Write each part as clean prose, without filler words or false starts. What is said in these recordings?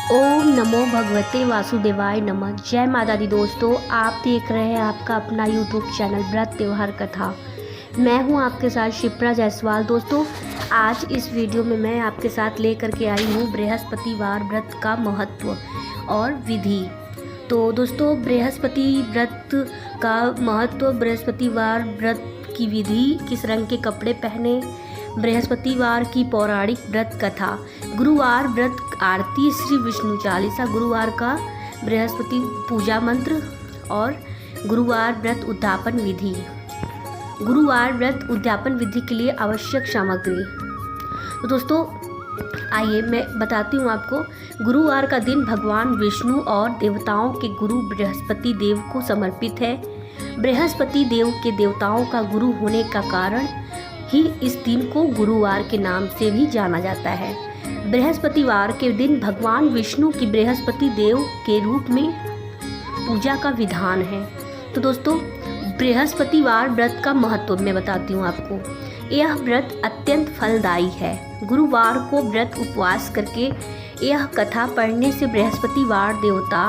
ओम नमो भगवते वासुदेवाय नमः। जय माता दी दोस्तों, आप देख रहे हैं आपका अपना यूट्यूब चैनल व्रत त्योहार कथा। मैं हूं आपके साथ शिप्रा जायसवाल। दोस्तों, आज इस वीडियो में मैं आपके साथ लेकर के आई हूं बृहस्पतिवार व्रत का महत्व और विधि। तो दोस्तों, बृहस्पति व्रत का महत्व, बृहस्पतिवार व्रत की विधि, किस रंग के कपड़े पहने, बृहस्पतिवार की पौराणिक व्रत कथा, गुरुवार व्रत आरती, श्री विष्णु चालीसा, गुरुवार का बृहस्पति पूजा मंत्र और गुरुवार व्रत उद्यापन विधि। गुरुवार व्रत उद्यापन विधि के लिए आवश्यक सामग्री। तो दोस्तों, आइए मैं बताती हूँ आपको। गुरुवार का दिन भगवान विष्णु और देवताओं के गुरु बृहस्पति देव को समर्पित है। बृहस्पति देव के देवताओं का गुरु होने का कारण ही इस दिन को गुरुवार के नाम से भी जाना जाता है। बृहस्पतिवार के दिन भगवान विष्णु की बृहस्पति देव के रूप में पूजा का विधान है। तो दोस्तों, बृहस्पतिवार व्रत का महत्व मैं बताती हूँ आपको। यह व्रत अत्यंत फलदायी है। गुरुवार को व्रत उपवास करके यह कथा पढ़ने से बृहस्पतिवार देवता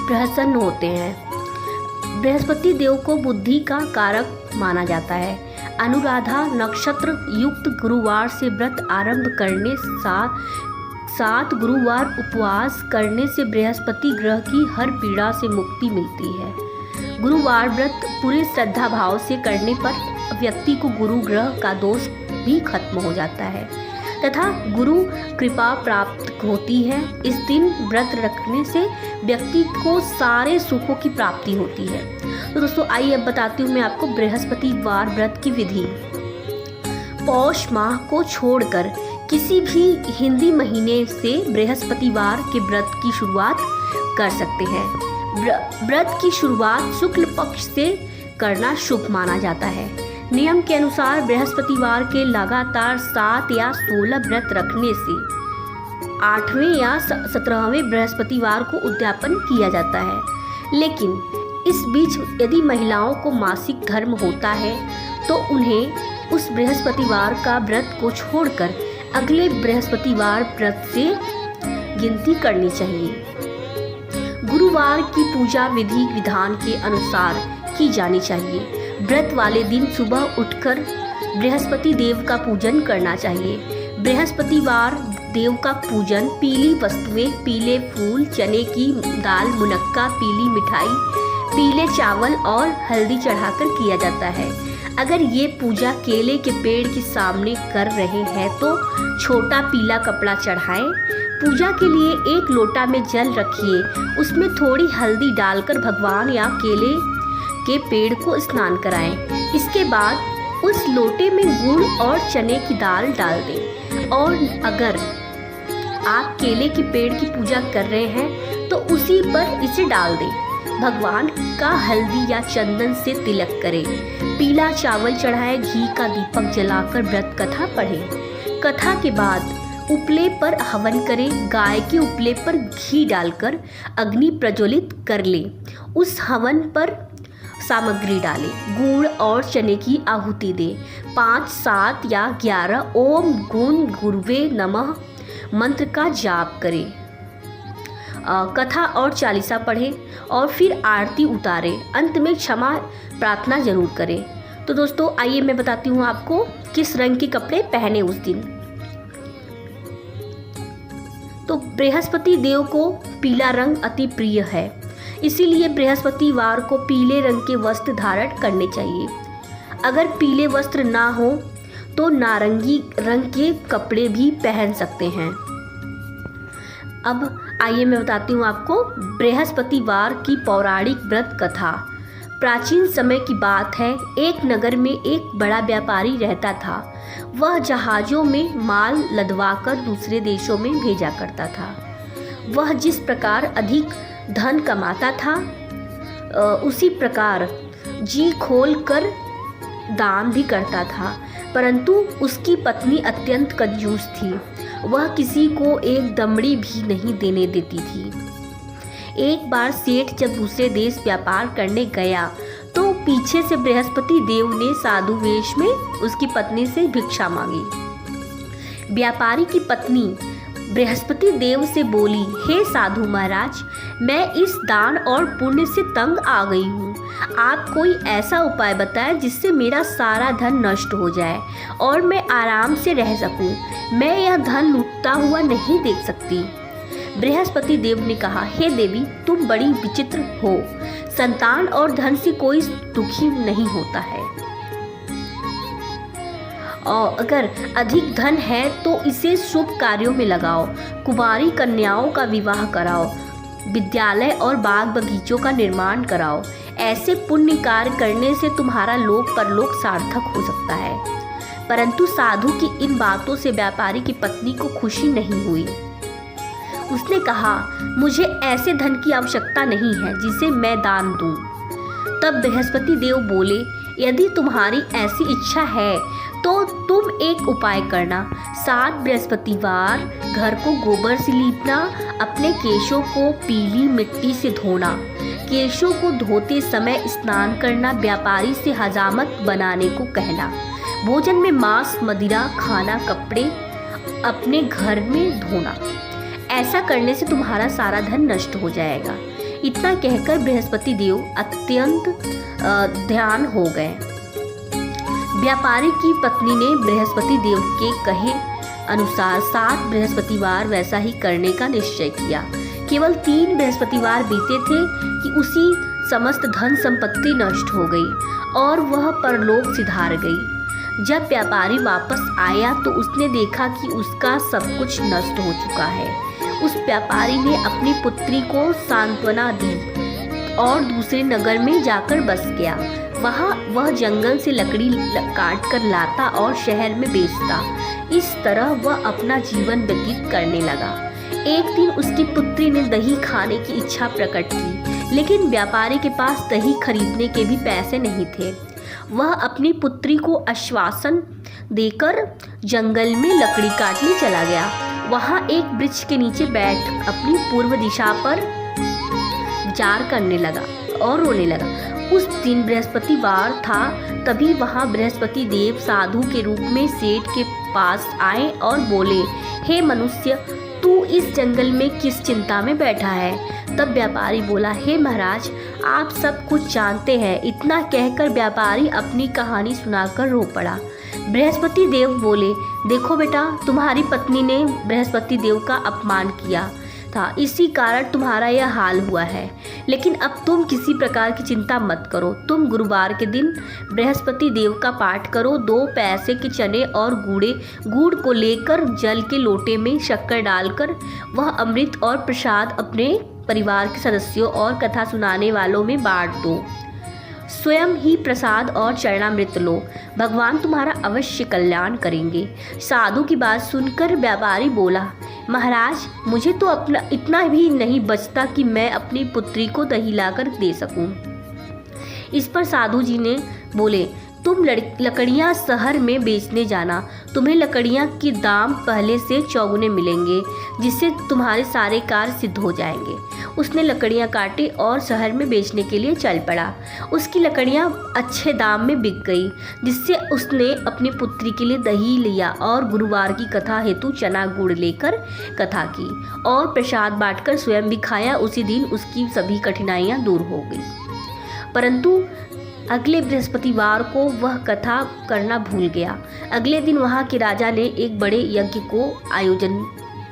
प्रसन्न होते हैं। बृहस्पति देव को बुद्धि का कारक माना जाता है। अनुराधा नक्षत्र युक्त गुरुवार से व्रत आरंभ करने सात गुरुवार उपवास करने से बृहस्पति ग्रह की हर पीड़ा से मुक्ति मिलती है। गुरुवार व्रत पूरे श्रद्धा भाव से करने पर व्यक्ति को गुरु ग्रह का दोष भी खत्म हो जाता है तथा गुरु कृपा प्राप्त होती है। इस दिन व्रत रखने से व्यक्ति को सारे सुखों की प्राप्ति होती है। तो दोस्तों, आइए अब बताती हूँ मैं आपको बृहस्पतिवार व्रत की विधि। पौष माह को छोड़कर किसी भी हिंदी महीने से बृहस्पतिवार के व्रत की शुरुआत कर सकते हैं। व्रत की शुरुआत शुक्ल पक्ष से करना शुभ माना जाता है। नियम के अनुसार बृहस्पतिवार के लगातार 7 या 16 व्रत रखने से 8वें या 17वें बृहस्पतिवार को उद्यापन किया जाता है। लेकिन इस बीच यदि महिलाओं को मासिक धर्म होता है तो उन्हें उस बृहस्पतिवार का व्रत को छोड़कर अगले बृहस्पतिवार व्रत से गिनती करनी चाहिए। गुरुवार की पूजा विधि विधान के अनुसार की जानी चाहिए। व्रत वाले दिन सुबह उठकर बृहस्पति देव का पूजन करना चाहिए। बृहस्पतिवार देव का पूजन पीली वस्तुएं, पीले फूल, चने की दाल, मुनक्का, पीली मिठाई, पीले चावल और हल्दी चढ़ाकर किया जाता है। अगर ये पूजा केले के पेड़ के सामने कर रहे हैं तो छोटा पीला कपड़ा चढ़ाएं। पूजा के लिए एक लोटा में जल रखिए, उसमें थोड़ी हल्दी डालकर भगवान या केले के पेड़ को स्नान कराएं। इसके बाद उस लोटे में गुड़ और चने की दाल डाल दें। और अगर आप केले के पेड़ की पूजा कर रहे हैं तो उसी पर इसे डाल दें। भगवान का हल्दी या चंदन से तिलक करें। पीला चावल चढ़ाएं, घी का दीपक जलाकर व्रत कथा पढ़ें। कथा के बाद उपले पर हवन करें। गाय के उपले पर घी डालकर अग्नि प्रज्वलित कर लें। उस हवन पर सामग्री डालें, गुड़ और चने की आहुति दें। 5, 7 या 11 ओम गुण गुरुवे नमः मंत्र का जाप करें। कथा और चालीसा पढ़ें और फिर आरती उतारें। अंत में क्षमा प्रार्थना जरूर करें। तो दोस्तों, आइए मैं बताती हूँ आपको किस रंग के कपड़े पहने उस दिन। तो बृहस्पति देव को पीला रंग अति प्रिय है, इसीलिए बृहस्पतिवार को पीले रंग के वस्त्र धारण करने चाहिए। अगर पीले वस्त्र ना हो तो नारंगी रंग के कपड़े भी पहन सकते हैं। अब आइए मैं बताती हूँ आपको बृहस्पतिवार की पौराणिक व्रत कथा। प्राचीन समय की बात है। एक नगर में एक बड़ा व्यापारी रहता था। वह जहाज़ों में माल लदवाकर दूसरे देशों में भेजा करता था। वह जिस प्रकार अधिक धन कमाता था उसी प्रकार जी खोल कर दान भी करता था। परंतु उसकी पत्नी अत्यंत कंजूस थी। वह किसी को एक दमड़ी भी नहीं देने देती थी। एक बार सेठ जब दूसरे देश व्यापार करने गया तो पीछे से बृहस्पति देव ने साधु वेश में उसकी पत्नी से भिक्षा मांगी। व्यापारी की पत्नी बृहस्पति देव से बोली, हे साधु महाराज, मैं इस दान और पुण्य से तंग आ गई हूँ। आप कोई ऐसा उपाय बताएं जिससे मेरा सारा धन नष्ट हो जाए और मैं आराम से रह सकूं। मैं यह धन लूटता हुआ नहीं देख सकती। बृहस्पति देव ने कहा, हे देवी, तुम बड़ी विचित्र हो। संतान और धन से कोई दुखी नहीं होता है, और अगर अधिक धन है तो इसे शुभ कार्यों में लगाओ। कुंवारी कन्याओं का विवाह कराओ, विद्यालय और बाग बगीचों का निर्माण कराओ। ऐसे पुण्य कार्य करने से तुम्हारा लोक परलोक सार्थक हो सकता है। परंतु साधु की इन बातों से व्यापारी की पत्नी को खुशी नहीं हुई। उसने कहा, मुझे ऐसे धन की आवश्यकता नहीं है जिसे मैं दान दूं। तब बृहस्पति देव बोले, यदि तुम्हारी ऐसी इच्छा है तो तुम एक उपाय करना। 7 बृहस्पतिवार घर को गोबर से लीपना, अपने केशों को पीली मिट्टी से धोना, केशों को धोते समय स्नान करना, व्यापारी से हजामत बनाने को कहना, भोजन में मांस मदिरा खाना, कपड़े अपने घर में धोना। ऐसा करने से तुम्हारा सारा धन नष्ट हो जाएगा। इतना कहकर बृहस्पति देव अत्यंत ध्यान हो गए। व्यापारी की पत्नी ने बृहस्पति देव के कहे अनुसार 7 बृहस्पतिवार वैसा ही करने का निश्चय किया। केवल 3 बृहस्पतिवार बीते थे कि उसी समस्त धन संपत्ति नष्ट हो गई और वह परलोक सिधार गई। जब व्यापारी वापस आया तो उसने देखा कि उसका सब कुछ नष्ट हो चुका है। उस व्यापारी ने अपनी पुत्री को सांत्वना दी और दूसरे नगर में जाकर बस गया। वहाँ वह जंगल से लकड़ी काट कर लाता और शहर में बेचता। इस तरह वह अपना जीवन व्यतीत करने लगा। एक दिन उसकी पुत्री ने दही खाने की इच्छा प्रकट की, लेकिन व्यापारी के पास दही खरीदने के भी पैसे नहीं थे। वह अपनी पुत्री को आश्वासन देकर जंगल में लकड़ी काटने चला गया। वहाँ एक वृक्ष के नीचे बैठ अपनी पूर्व दिशा पर विचार करने लगा और रोने लगा। उस दिन बृहस्पतिवार था। तभी वहाँ बृहस्पति देव साधु के रूप में सेठ के पास आए और बोले, हे मनुष्य, तू इस जंगल में किस चिंता में बैठा है? तब व्यापारी बोला, हे महाराज, आप सब कुछ जानते हैं। इतना कहकर व्यापारी अपनी कहानी सुनाकर रो पड़ा। बृहस्पति देव बोले, देखो बेटा, तुम्हारी पत्नी ने बृहस्पति देव का अपमान किया था, इसी कारण तुम्हारा यह हाल हुआ है। लेकिन अब तुम किसी प्रकार की चिंता मत करो। तुम गुरुवार के दिन बृहस्पति देव का पाठ करो। 2 पैसे के चने और गुड़ को लेकर जल के लोटे में शक्कर डालकर वह अमृत और प्रसाद अपने परिवार के सदस्यों और कथा सुनाने वालों में बांट दो। स्वयं ही प्रसाद और चरणामृत लो। भगवान तुम्हारा अवश्य कल्याण करेंगे। साधु की बात सुनकर व्यापारी बोला, महाराज, मुझे तो अपना इतना भी नहीं बचता कि मैं अपनी पुत्री को दही लाकर दे सकूं। इस पर साधु जी ने बोले, तुम लकड़ियाँ शहर में बेचने जाना। तुम्हें लकड़ियाँ के दाम पहले से चौगुने मिलेंगे, जिससे तुम्हारे सारे कार्य सिद्ध हो जाएंगे। उसने लकड़ियाँ काटी और शहर में बेचने के लिए चल पड़ा। उसकी लकड़ियाँ अच्छे दाम में बिक गई, जिससे उसने अपनी पुत्री के लिए दही लिया और गुरुवार की कथा हेतु चना गुड़ लेकर कथा की और प्रसाद बांटकर स्वयं भी खाया। उसी दिन उसकी सभी कठिनाइयाँ दूर हो गई। परंतु अगले बृहस्पतिवार को वह कथा करना भूल गया। अगले दिन वहाँ के राजा ने एक बड़े यज्ञ को आयोजन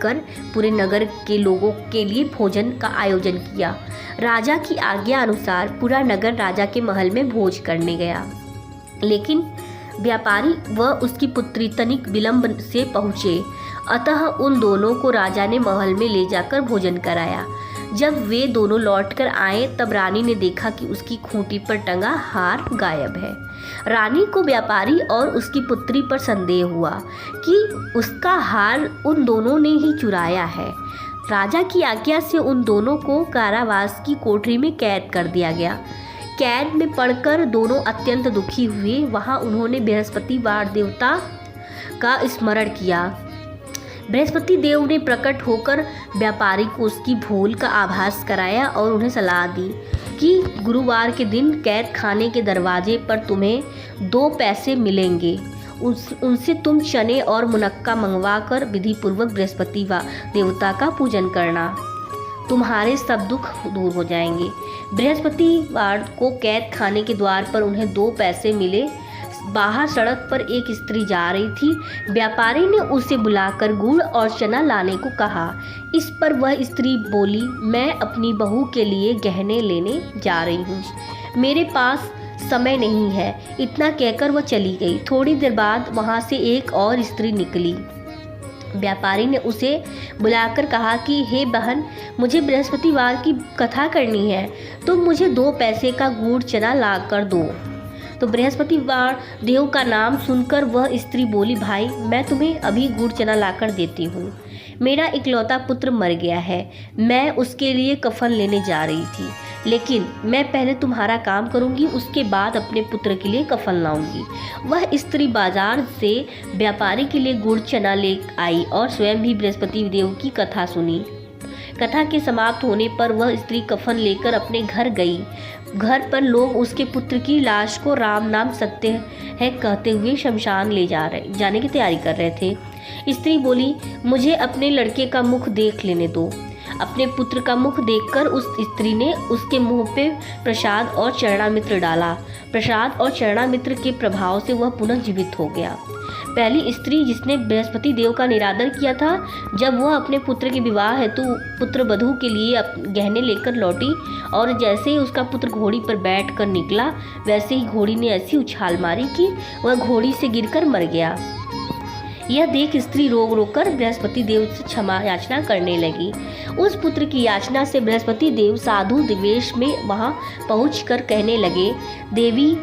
कर पूरे नगर के लोगों के लिए भोजन का आयोजन किया। राजा की आज्ञा अनुसार पूरा नगर राजा के महल में भोज करने गया, लेकिन व्यापारी व उसकी पुत्री तनिक विलंब से पहुँचे। अतः उन दोनों को राजा ने महल में ले जाकर भोजन कराया। जब वे दोनों लौटकर आए तब रानी ने देखा कि उसकी खूंटी पर टंगा हार गायब है। रानी को व्यापारी और उसकी पुत्री पर संदेह हुआ कि उसका हार उन दोनों ने ही चुराया है। राजा की आज्ञा से उन दोनों को कारावास की कोठरी में कैद कर दिया गया। कैद में पड़कर दोनों अत्यंत दुखी हुए। वहाँ उन्होंने बृहस्पतिवार देवता का स्मरण किया। बृहस्पति देव ने प्रकट होकर व्यापारी को उसकी भूल का आभास कराया और उन्हें सलाह दी कि गुरुवार के दिन कैद खाने के दरवाजे पर तुम्हें 2 पैसे मिलेंगे। उनसे तुम चने और मुनक्का मंगवा कर विधि पूर्वक बृहस्पति देवता का पूजन करना, तुम्हारे सब दुख दूर हो जाएंगे। बृहस्पतिवार को कैद खाने के द्वार पर उन्हें 2 पैसे मिले। बाहर सड़क पर एक स्त्री जा रही थी। व्यापारी ने उसे बुलाकर गुड़ और चना लाने को कहा। इस पर वह स्त्री बोली, मैं अपनी बहू के लिए गहने लेने जा रही हूँ, मेरे पास समय नहीं है। इतना कहकर वह चली गई। थोड़ी देर बाद वहाँ से एक और स्त्री निकली। व्यापारी ने उसे बुलाकर कहा कि हे बहन, मुझे बृहस्पतिवार की कथा करनी है, तुम मुझे 2 पैसे का गुड़ चना ला कर दो। तो बृहस्पतिवार देव का नाम सुनकर वह स्त्री बोली, भाई मैं तुम्हें अभी गुड़ चना लाकर देती हूँ। मेरा इकलौता पुत्र मर गया है, मैं उसके लिए कफन लेने जा रही थी, लेकिन मैं पहले तुम्हारा काम करूँगी, उसके बाद अपने पुत्र के लिए कफन लाऊंगी। वह स्त्री बाजार से व्यापारी के लिए गुड़ चना ले आई और स्वयं भी बृहस्पति देव की कथा सुनी। कथा के समाप्त होने पर वह स्त्री कफन लेकर अपने घर गई। घर पर लोग उसके पुत्र की लाश को राम नाम सत्य है कहते हुए शमशान ले जाने की तैयारी कर रहे थे। स्त्री बोली, मुझे अपने लड़के का मुख देख लेने दो। अपने पुत्र का मुख देखकर उस स्त्री ने उसके मुंह पे प्रसाद और चरणामित्र डाला। प्रसाद और चरणामित्र के प्रभाव से वह पुनः जीवित हो गया। पहली स्त्री जिसने बृहस्पति देव का निरादर किया था, जब वह अपने पुत्र के विवाह हेतु पुत्र वधू के लिए गहने लेकर लौटी और जैसे ही उसका पुत्र घोड़ी पर बैठकर निकला, वैसे ही घोड़ी ने ऐसी उछाल मारी कि वह घोड़ी से गिरकर मर गया। यह देख स्त्री रो कर बृहस्पति देव से क्षमा याचना करने लगी। उस पुत्र की याचना से बृहस्पति देव साधु वेश में वहां पहुंचकर कहने लगे, देवी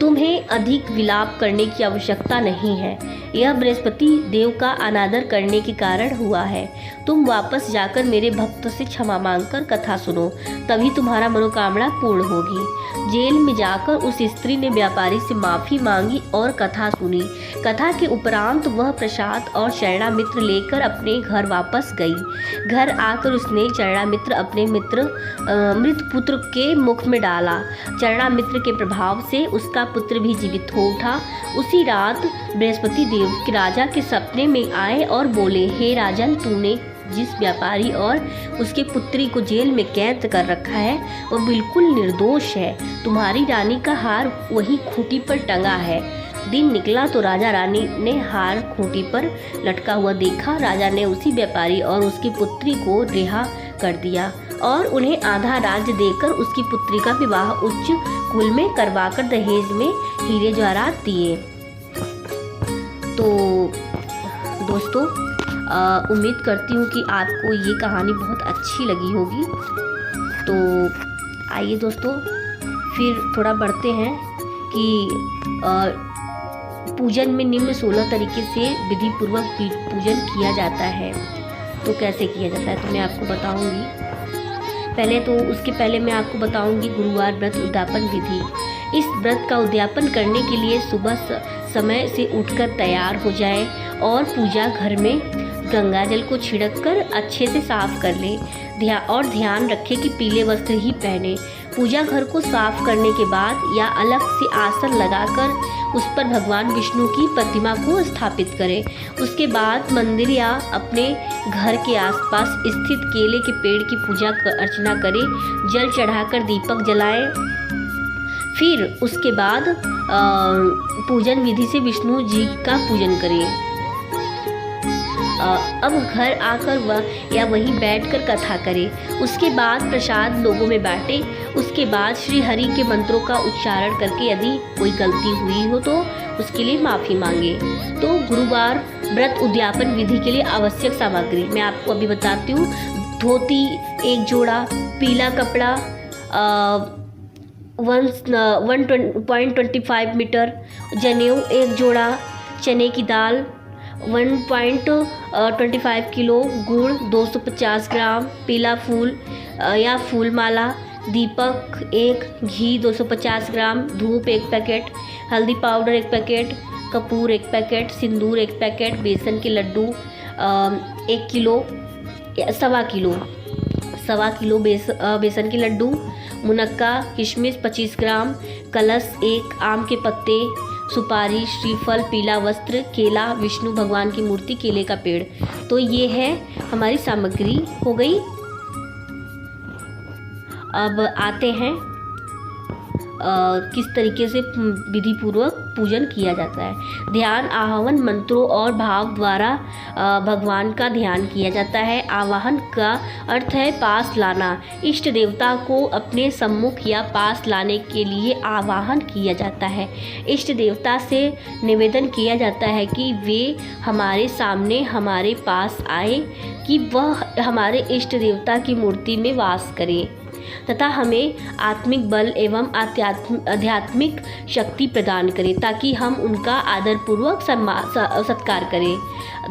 तुम्हें अधिक विलाप करने की आवश्यकता नहीं है, यह बृहस्पति देव का अनादर करने के कारण हुआ है। तुम वापस जाकर मेरे भक्त से क्षमा मांगकर कथा सुनो, तभी तुम्हारा मनोकामना पूर्ण होगी। जेल में जाकर उस स्त्री ने व्यापारी से माफ़ी मांगी और कथा सुनी। कथा के उपरांत वह प्रसाद और चरणामित्र लेकर अपने घर वापस गई। घर आकर उसने चरणामित्र अपने मृत पुत्र के मुख में डाला। चरणामित्र के प्रभाव से उसका पुत्र भी जीवित हो उठा। उसी रात बृहस्पति देव के राजा के सपने में आए और बोले, हे राजन, तूने जिस व्यापारी और उसके पुत्री को जेल में कैद कर रखा है वह बिल्कुल निर्दोष है। तुम्हारी रानी का हार वही खूंटी पर टंगा है। दिन निकला तो राजा रानी ने हार खूंटी पर लटका हुआ देखा। राजा ने उसी व्यापारी और उसकी पुत्री को रिहा कर दिया और उन्हें आधा राज्य देकर उसकी पुत्री का विवाह उच्च कुल में करवाकर दहेज में हीरे जवाहरात दिए। तो दोस्तों, उम्मीद करती हूँ कि आपको ये कहानी बहुत अच्छी लगी होगी। तो आइए दोस्तों, फिर थोड़ा बढ़ते हैं कि पूजन में निम्न 16 तरीके से विधि पूर्वक पूजन किया जाता है। तो कैसे किया जाता है तो मैं आपको बताऊंगी। उसके पहले मैं आपको बताऊंगी गुरुवार व्रत उद्यापन विधि। इस व्रत का उद्यापन करने के लिए सुबह समय से उठकर तैयार हो जाएं और पूजा घर में गंगा जल को छिड़क कर अच्छे से साफ कर लें। ध्यान रखें कि पीले वस्त्र ही पहने। पूजा घर को साफ करने के बाद या अलग से आसन लगाकर उस पर भगवान विष्णु की प्रतिमा को स्थापित करें। उसके बाद मंदिर या अपने घर के आसपास स्थित केले के पेड़ की पूजा अर्चना करें। जल चढ़ाकर दीपक जलाएं। फिर उसके बाद पूजन विधि से विष्णु जी का पूजन करें। अब घर आकर वहीं बैठकर कथा करें। उसके बाद प्रसाद लोगों में बांटे। उसके बाद श्री हरि के मंत्रों का उच्चारण करके यदि कोई गलती हुई हो तो उसके लिए माफ़ी मांगे। तो गुरुवार व्रत उद्यापन विधि के लिए आवश्यक सामग्री मैं आपको अभी बताती हूँ। धोती 1 जोड़ा, पीला कपड़ा 1.25 मीटर, जनेऊ 1 जोड़ा, चने की दाल 1.25 किलो, गुड़ 250 ग्राम, पीला फूल या फूल माला, दीपक 1, घी 250 ग्राम, धूप 1 पैकेट, हल्दी पाउडर 1 पैकेट, कपूर 1 पैकेट, सिंदूर 1 पैकेट, बेसन के लड्डू 1 किलो, सवा किलो बेसन के लड्डू, मुनक्का किशमिश 25 ग्राम, कलश 1, आम के पत्ते सुपारी, श्रीफल, पीला वस्त्र, केला, विष्णु भगवान की मूर्ति, केले का पेड़। तो ये है हमारी सामग्री हो गई। अब आते हैं किस तरीके से विधि पूर्वक पूजन किया जाता है। ध्यान, आह्वान मंत्रों और भाव द्वारा भगवान का ध्यान किया जाता है। आवाहन का अर्थ है पास लाना। इष्ट देवता को अपने सम्मुख या पास लाने के लिए आवाहन किया जाता है। इष्ट देवता से निवेदन किया जाता है कि वे हमारे सामने हमारे पास आए, कि वह हमारे इष्ट देवता की मूर्ति में वास करें तथा हमें आत्मिक बल एवं आध्यात्मिक शक्ति प्रदान करें, ताकि हम उनका आदरपूर्वक सत्कार करें।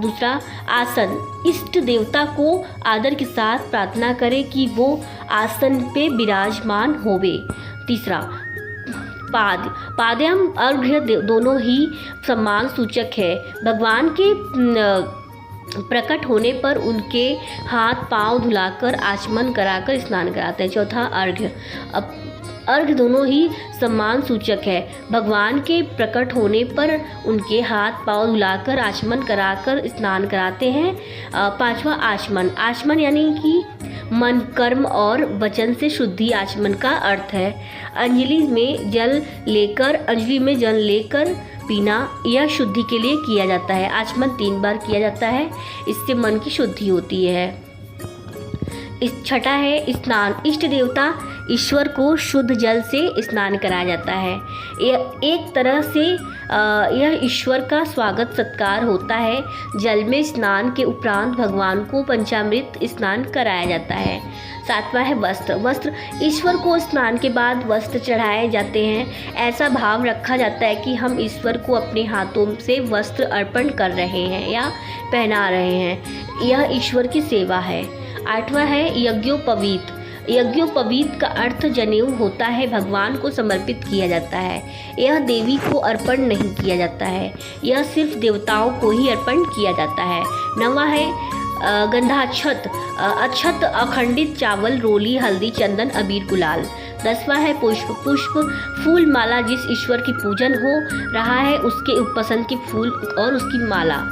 दूसरा, आसन। इष्ट देवता को आदर के साथ प्रार्थना करें कि वो आसन पे विराजमान होवे। तीसरा, पाद एवं अर्घ्य दोनों ही सम्मान सूचक है। भगवान के प्रकट होने पर उनके हाथ पांव धुलाकर आचमन कराकर स्नान कराते हैं। चौथा, अर्घ्य। अब अर्घ्य दोनों ही सम्मान सूचक है। भगवान के प्रकट होने पर उनके हाथ पांव धुलाकर आचमन कराकर स्नान कराते हैं। पांचवा, आचमन। आचमन यानी कि मन, कर्म और वचन से शुद्धि आचमन का अर्थ है। अंजलि में जल लेकर पीना यह शुद्धि के लिए किया जाता है। आचमन 3 बार किया जाता है, इससे मन की शुद्धि होती है। छठा है स्नान। इष्ट देवता ईश्वर को शुद्ध जल से स्नान कराया जाता है। एक तरह से यह ईश्वर का स्वागत सत्कार होता है। जल में स्नान के उपरांत भगवान को पंचामृत स्नान कराया जाता है। सातवां है वस्त्र। वस्त्र, ईश्वर को स्नान के बाद वस्त्र चढ़ाए जाते हैं। ऐसा भाव रखा जाता है कि हम ईश्वर को अपने हाथों से वस्त्र अर्पण कर रहे हैं या पहना रहे हैं। यह ईश्वर की सेवा है। आठवां है यज्ञोपवीत। यज्ञोपवीत का अर्थ जनेऊ होता है, भगवान को समर्पित किया जाता है। यह देवी को अर्पण नहीं किया जाता है, यह सिर्फ देवताओं को ही अर्पण किया जाता है। नवा है गंधाक्षत। अक्षत, अखंडित चावल, रोली, हल्दी, चंदन, अबीर, गुलाल। 10वां है पुष्प। फूल माला, जिस ईश्वर की पूजन हो रहा है उसके पसंद के फूल और उसकी माला।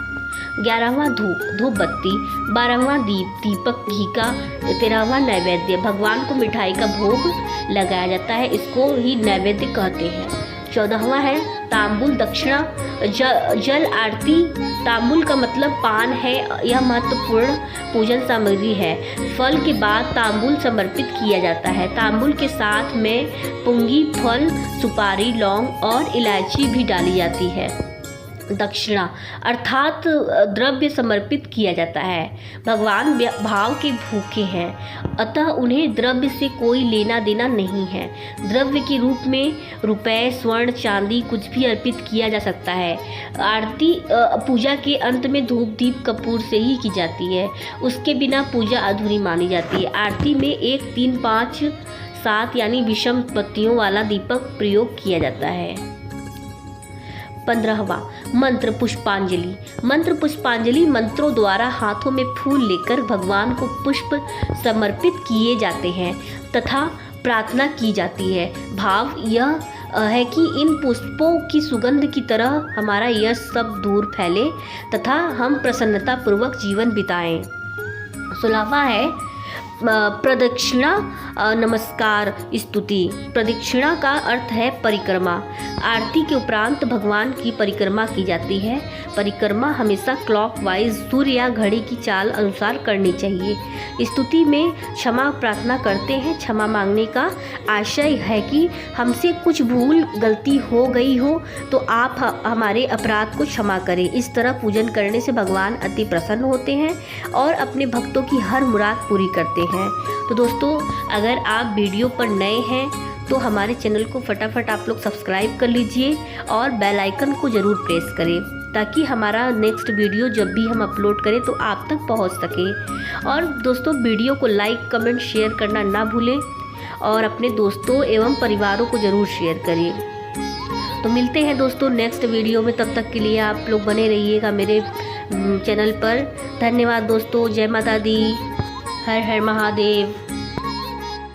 11वां धूप बत्ती। 12वां दीपक घी का। 13वां नैवेद्य। भगवान को मिठाई का भोग लगाया जाता है, इसको ही नैवेद्य कहते हैं। 14वां है तांबुल दक्षिणा। जल आरती। तांबुल का मतलब पान है, यह महत्वपूर्ण पूजन सामग्री है। फल के बाद तांबुल समर्पित किया जाता है। तांबुल के साथ में पुंगी, फल, सुपारी, लौंग और इलायची भी डाली जाती है। दक्षिणा अर्थात द्रव्य समर्पित किया जाता है। भगवान भाव के भूखे हैं, अतः उन्हें द्रव्य से कोई लेना देना नहीं है। द्रव्य के रूप में रुपए, स्वर्ण, चांदी कुछ भी अर्पित किया जा सकता है। आरती पूजा के अंत में धूप, दीप, कपूर से ही की जाती है, उसके बिना पूजा अधूरी मानी जाती है। आरती में 1, 3, 5, 7 यानी विषम पत्तियों वाला दीपक प्रयोग किया जाता है। 15वां मंत्र पुष्पांजलि। मंत्र पुष्पांजलि मंत्रों द्वारा हाथों में फूल लेकर भगवान को पुष्प समर्पित किए जाते हैं तथा प्रार्थना की जाती है। भाव यह है कि इन पुष्पों की सुगंध की तरह हमारा यश सब दूर फैले तथा हम प्रसन्नतापूर्वक जीवन बिताएं। 16वां है प्रदक्षिणा नमस्कार स्तुति। प्रदक्षिणा का अर्थ है परिक्रमा। आरती के उपरांत भगवान की परिक्रमा की जाती है। परिक्रमा हमेशा क्लॉकवाइज सूर्य या घड़ी की चाल अनुसार करनी चाहिए। स्तुति में क्षमा प्रार्थना करते हैं। क्षमा मांगने का आशय है कि हमसे कुछ भूल गलती हो गई हो तो आप हमारे अपराध को क्षमा करें। इस तरह पूजन करने से भगवान अति प्रसन्न होते हैं और अपने भक्तों की हर मुराद पूरी करते हैं। तो दोस्तों, अगर आप वीडियो पर नए हैं तो हमारे चैनल को फटाफट आप लोग सब्सक्राइब कर लीजिए और बेल आइकन को ज़रूर प्रेस करें ताकि हमारा नेक्स्ट वीडियो जब भी हम अपलोड करें तो आप तक पहुंच सके। और दोस्तों, वीडियो को लाइक, कमेंट, शेयर करना ना भूलें और अपने दोस्तों एवं परिवारों को ज़रूर शेयर करें। तो मिलते हैं दोस्तों नेक्स्ट वीडियो में, तब तक के लिए आप लोग बने रहिएगा मेरे चैनल पर। धन्यवाद दोस्तों। जय माता दी। हर हर महादेव।